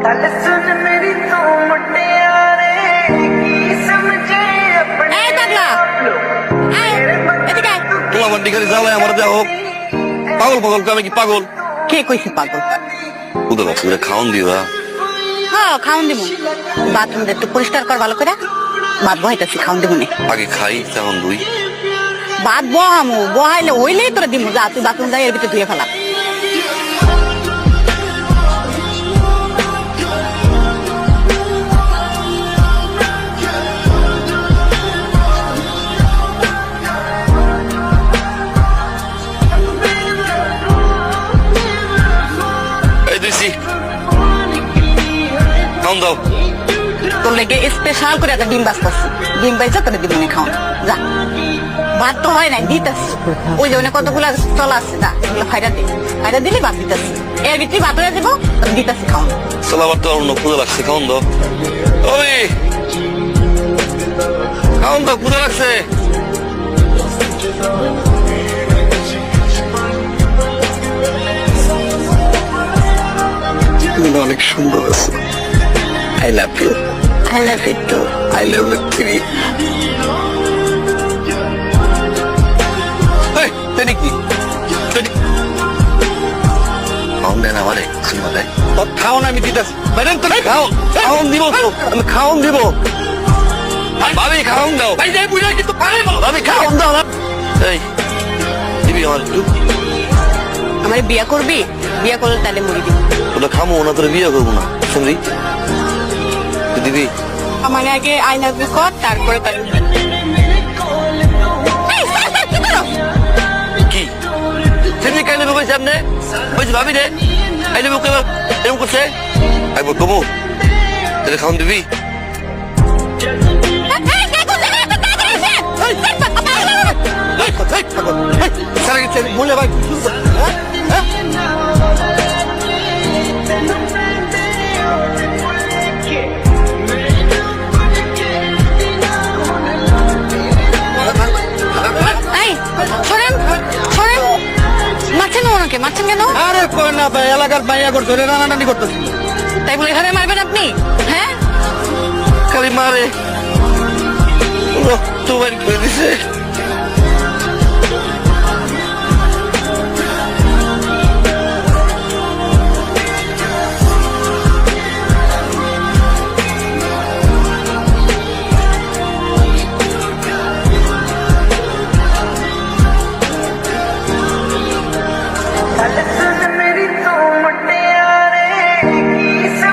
गल सुन मेरी तू मुटियारे की समझे अपने এই পাগলা এদিকে আয়। তোমার বান্ডি খালি জ্বালায় আমার দেহ পাগল পাগল আমি কি পাগল কে কইছে পাগল? বুঝতে পারছি খাওন দিবা হ্যাঁ খাওন দিব। বাথরুমটা একটু পরিষ্কার কর ভালো করে। ভাত বহাইতেছি খাওন দিব নে। আগে খাই তখন দুই ভাত বহামু বহাইলে হইলেই তোরা দিব। যা তুই বাথরুম যাই এর ভিতরে ধুয়ে ফেলা। এই দিছি খাওন দাও তোর লেগে স্পেশাল করে একটা ডিম বাঁচতেছি। ডিম বাইচা তোরা দিব নে খাওন। যা ভাত তো হয় নাই দিতেছি। ওই জন্য কতগুলা চলা আছে। যা এগুলো ফাইডা দে। ফাইডা দিলে ভাত দিতেছি। এর ভিতরে ভাত হয়ে দিব দিতেছি খাওন। সালাবার তো অন্য ক্ষুদা লাগছে খাওন দাও ওই খাওন দাও ক্ষুদা লাগছে তুমি অনেক সুন্দর আছো I love you I love it too. I love you three কি খাওন দেন আমারে শুনবা দেয় তোর খাওন আমি দিতেছি বাইরেন তো খাও খাওন দিব তো আমি খাওন দিব ভাবি খাওন দাও ভাই যাই বুঝা কিন্তু পারে বলো ভাবি খাওন দাও এই দিবি আমার একটু আমার বিয়া করবি? বিয়া করলে তাহলে মরি দিবি। ওটা খামো না তোর বিয়ে করবো না শুনবি তুই দিবি আমার আগে আয়না কর তারপরে কি সেদিন কাইলে বুকের সামনে বলছি ভাবি রে আইলে বুকে এরকম করছে একবার কমো তাহলে খাওন দিবি মূল্য ভাই মারছেন ওনাকে? মারছেন কেন? আরে কই না ভাই এলাকার ভাইয়া করে ধরে রানারানি করতেছি তাই বলে এখানে মারবেন আপনি? হ্যাঁ খালি মারে রক্ত বের করে দিছে